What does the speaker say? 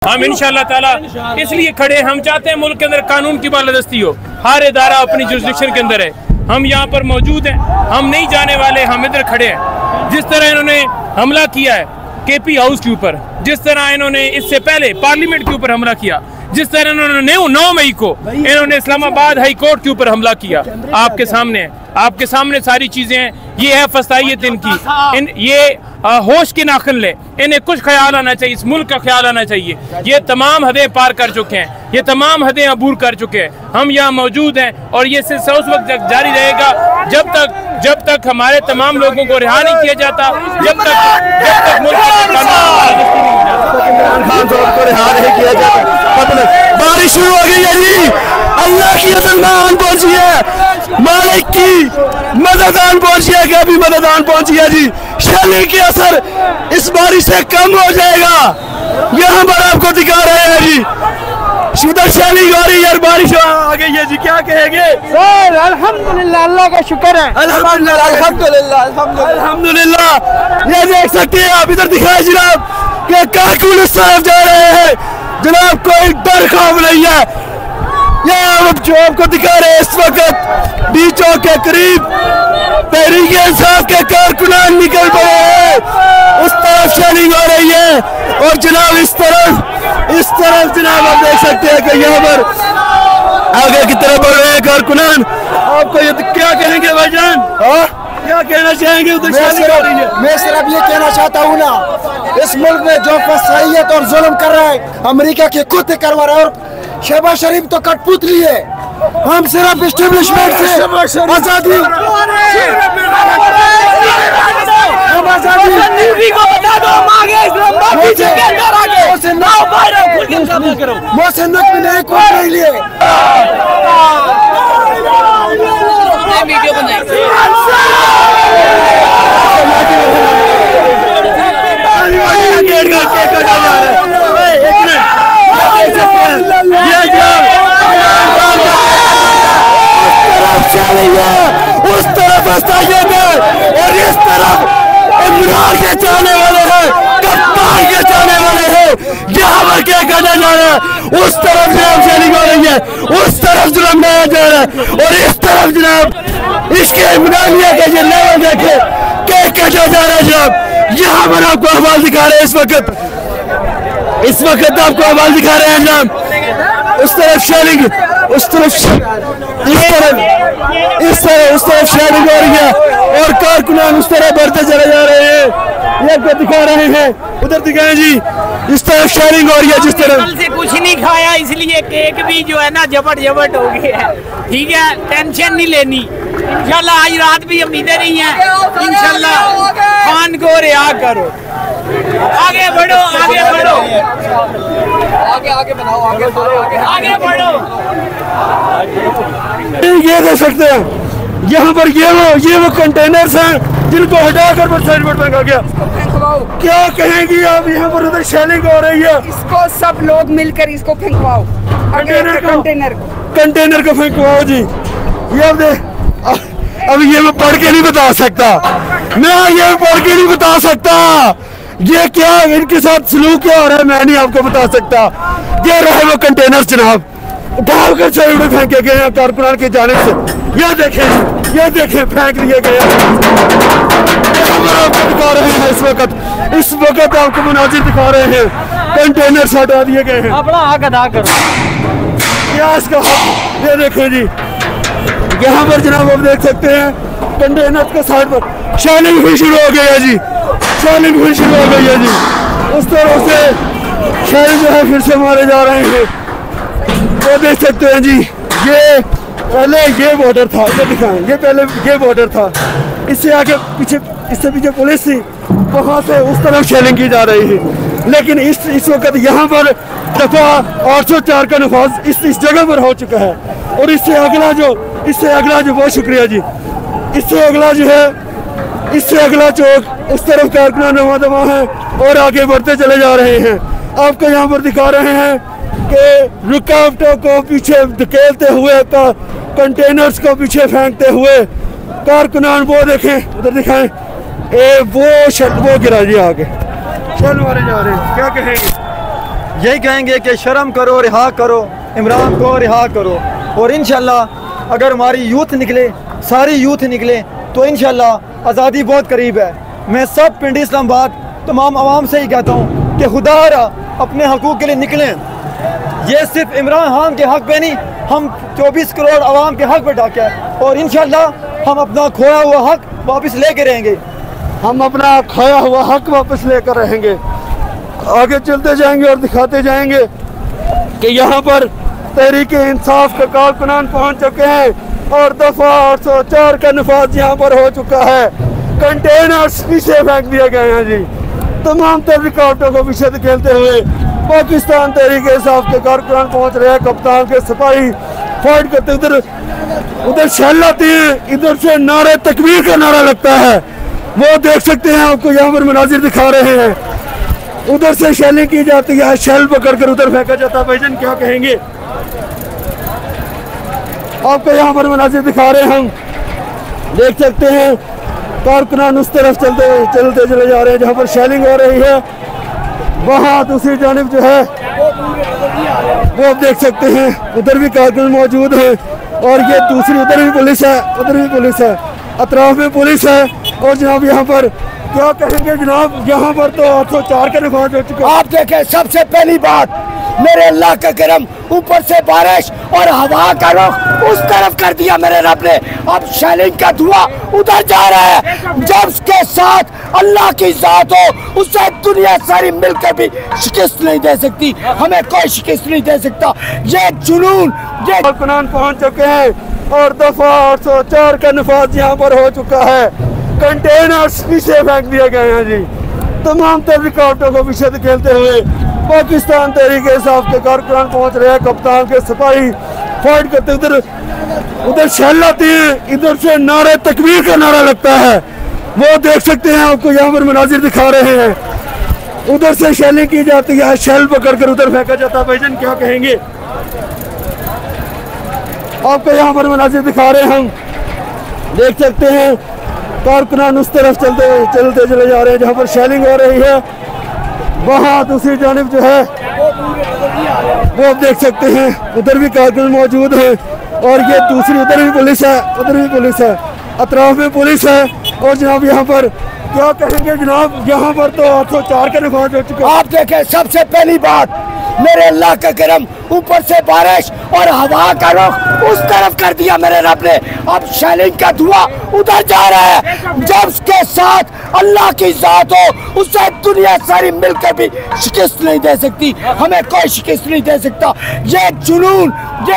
हम इंशाअल्लाह ताला इसलिए खड़े, हम चाहते हैं मुल्क के अंदर कानून की बालादस्ती हो, हर इदारा अपनी जुरिस्डिक्शन के अंदर है। हम यहाँ पर मौजूद हैं, हम नहीं जाने वाले, हम इधर खड़े हैं। जिस तरह इन्होंने हमला किया है KP हाउस के ऊपर, जिस तरह इन्होंने इससे पहले पार्लियामेंट के ऊपर हमला किया, जिस तरह इन्होंने 9 मई को इन्होंने इस्लामाबाद हाई कोर्ट के ऊपर हमला किया, आपके सामने सारी चीजें हैं। ये है फसाइयत इनकी, ये होश के नाखन ले, इन्हें कुछ ख्याल आना चाहिए, इस मुल्क का ख्याल आना चाहिए। ये तमाम हदें पार कर चुके हैं, ये तमाम हदें अबूर कर चुके हैं। हम यहाँ मौजूद हैं और ये सिलसिला उस वक्त जारी रहेगा जब तक हमारे तमाम लोगों को रिहा नहीं किया जाता, जब तक मुल्क को रिहा नहीं किया जाता। बारिश शुरू हो गई है जी, अल्लाह की मदद पहुंची है, मालिक की मदद पहुंची है, क्या भी मदद पहुंची है जी। शैली के असर इस बारिश से कम हो जाएगा, यहाँ पर आपको दिखा रहे हैं जी। शुद्ध शैली हो रही है, बारिश आ गई है जी, क्या कहेंगे सर? अल्हम्दुलिल्लाह, अल्लाह का शुक्र है, अल्हम्दुलिल्लाह अल्हम्दुलिल्लाह अल्हम्दुलिल्लाह। ये देख सकते हैं आप, इधर दिखाए जनाब कि कारकुन इस तरफ जा रहे हैं जनाब, कोई डर खौफ नहीं है। ये आप जो आपको दिखा रहे हैं इस वक्त बीचों के करीब तहरीक इंसाफ के कारकुनान निकल पड़े हैं, उस तरफ शेलिंग हो रही है। और जनाब इस तरफ जनाब आप देख सकते हैं कि यहाँ पर आगे की तरफ बढ़ रहे हैं कारकुनान। आपको ये क्या कहेंगे भाईजान, क्या कहना चाहेंगे? मैं सिर्फ ये कहना चाहता हूँ ना, इस मुल्क में जो फसाइयत और जुल्म कर रहा है अमेरिका के कुत्ते करवा रहा है, और शहबाज शरीफ तो कठपुतली है। हम सिर्फ इस्टेब्लिशमेंट से आजादी मोहसिन नकवी ने एक वोट नहीं लिए। उस तरफ और इस तरफ इमरान के चाहने वाले हैं, कप्तान के चाहने वाले हैं। यहाँ पर क्या करना जा रहा है, उस तरफ जनाब शेलिंग हो रही है, उस तरफ जुल्म बनाया जा रहा है, और इस तरफ जनाब इसके इमरानिया के जो लेवल देखे केक कटा जा रहा है जनाब। यहाँ पर आपको अहवाल दिखा रहे हैं इस वक्त आपको अहवाल दिखा रहे हैं जनाब। उस तरफ शेलिंग, उस तरफ शेलिंग हो रही है, और कारकुनान उस तरह बढ़ते चले जा रहे हैं। ये दिखा रहे हैं, उधर दिखाएं जी, इस तरफ शेयरिंग हो रही है। जिस तरह कल से कुछ नहीं खाया, इसलिए केक भी जो है ना जबट हो गया है। ठीक है, टेंशन नहीं लेनी, इंशाल्लाह आज रात भी उम्मीदें नहीं है, इंशाल्लाह खान को रिहा करो। आगे बढ़ो, आगे बढ़ो, आगे बनाओ, आगे बढ़ो। ये देख सकते हैं यहाँ पर ये वो कंटेनर्स हैं जिनको हटाकर पर साइड पर फेंका गया। क्या कहेंगी आप? यहाँ पर उधर शेलिंग हो रही है, इसको सब लोग मिलकर इसको फेंकवाओ, कंटेनर को फेंकवाओ जी। ये अब ये मैं पढ़ के नहीं बता सकता, ये क्या इनके साथ सलूक क्या हो रहा है मैं नहीं आपको बता सकता। ये रहे वो कंटेनर जनाब, उठाकर साइड में फेंके गए हैं कारकुनान की जानिब से। ये देखें फेंक दिए गए। दिखा रहे हैं इस वक्त आपको मुनाजिर दिखा रहे हैं, कंटेनर हटा दिए गए हैं। अपना हक अदा करो, क्या इसका हक? ये देखें जी, यहाँ पर जनाब आप देख सकते हैं कंटेनर के साइड पर शेलिंग भी शुरू हो गई है जी, शेलिंग भी शुरू हो गई है जी। उस तरह से शेलिंग जो है फिर से मारे जा रहे हैं। वो देख सकते हैं जी, ये पहले ये बॉर्डर था, ये दिखाएं, ये पहले ये बॉर्डर था, इससे आगे पीछे, इससे पीछे पुलिस थी, वहाँ से उस तरफ शेलिंग की जा रही है। लेकिन इस वक्त यहाँ पर दफा 804 का नफाज इस जगह पर हो चुका है। और इससे अगला जो बहुत शुक्रिया जी, इससे अगला चौक उस तरफ कारकुनान रवा दवा है और आगे बढ़ते चले जा रहे हैं। आपको यहाँ पर दिखा रहे हैं कि रुकावटों को पीछे धकेलते हुए, कंटेनर्स को पीछे फेंकते हुए कारकुनान, वो देखें उधर दिखाएं, वो गिरा जी आगे, चल मारे जा रहे हैं। क्या कहेंगे? यही कहेंगे कि शर्म करो, रिहा करो, इमरान को रिहा करो। और इंशाल्लाह अगर हमारी यूथ निकले, सारी यूथ निकले, तो इंशाल्लाह आज़ादी बहुत करीब है। मैं सब पिंडी इस्लामाबाद तमाम आवाम से ही कहता हूँ कि खुदा अपने हकूक़ के लिए निकलें। ये सिर्फ इमरान खान के हक़ पे नहीं, हम 24 करोड़ आवाम के हक़ पे डाके है। और इंशाल्लाह हम अपना खोया हुआ हक़ वापस लेके रहेंगे। हम अपना खोया हुआ हक़ वापस लेकर रहेंगे। आगे चलते जाएंगे और दिखाते जाएंगे कि यहाँ पर तहरीके इंसाफ का कारकुनान पहुँच चुके हैं और दफ़ा 804 का नफाज यहाँ पर हो चुका है। कंटेनर्स पीछे फेंक दिए गए हैं जी। तमाम तहरीकातों को पीछे धकेलते हुए पाकिस्तान तहरीक इंसाफ के कारकुनान पहुँच रहे हैं। कप्तान के सिपाही फाइट करते, उधर शैल आती है, इधर से नारे तकबीर का नारा लगता है। वो देख सकते हैं, आपको यहाँ पर मनाजिर दिखा रहे हैं। उधर से शैलिंग की जाती है, शैल पकड़कर उधर फेंका जाता है। भाईजान क्या कहेंगे? आपको यहाँ पर मनाजिर दिखा रहे हैं, हम देख सकते हैं कारकुनान उस तरफ चलते चले जा रहे हैं जहाँ पर शैलिंग हो रही है। वहाँ दूसरी जानिब जो है वो आप देख सकते हैं, उधर भी कारकुनान मौजूद हैं और ये दूसरी उधर भी पुलिस है, उधर भी पुलिस है, अतराफ में पुलिस है। और जनाब यहाँ पर क्या कहेंगे जनाब, यहाँ पर तो 804 का नफाज हो चुका है। आप देखें, सबसे पहली बात मेरे अल्लाह का करम, ऊपर से बारिश और हवा का रुख उस तरफ कर दिया मेरे रब ने। अब शैलिंग का धुआं उधर जा रहा है। जब उसके साथ अल्लाह की जात हो, उससे दुनिया सारी मिलकर भी शिकस्त नहीं दे सकती, हमें कोई शिकस्त नहीं दे सकता। ये जुनून, ये कारकुनान पहुँच चुके हैं और दफ़ा 804 का नफाज यहाँ पर हो चुका है। कंटेनर्स पीछे फेंक दिए गए हैं जी। तमाम तहरीकातों को पीछे धकेलते हुए पाकिस्तान तहरीक इंसाफ के कारकुनान पहुँच रहे हैं। कप्तान के सिपाही फाइट करते, उधर शैल आती है, इधर से नारे तकबीर का नारा लगता है। वो देख सकते हैं, आपको यहाँ पर मनाजिर दिखा रहे हैं। उधर से शैलिंग की जाती है, शैल पकड़कर उधर फेंका जाता है। भाईजान क्या कहेंगे? आपको यहाँ पर मनाजिर दिखा रहे हैं, हम देख सकते हैं कारकुनान उस तरफ चलते चले जा रहे हैं जहाँ पर शैलिंग हो रही है। वहाँ दूसरी जानिब जो है वो आप देख सकते हैं, उधर भी कारकुनान मौजूद हैं और ये दूसरी उधर भी पुलिस है, उधर भी पुलिस है, अतराफ में पुलिस है। और जनाब यहाँ पर क्या कहेंगे जनाब, यहाँ पर तो 804 का नफाज हो चुका है। आप देखें, सबसे पहली बात मेरे अल्लाह का करम, ऊपर से बारिश और हवा का रुख उस तरफ कर दिया मेरे रब ने। अब शैलिंग का धुआं उधर जा रहा है। जब उसके साथ अल्लाह की जात हो, उससे दुनिया सारी मिलकर भी शिकस्त नहीं दे सकती, हमें कोई शिकस्त नहीं दे सकता। ये जुनून, ये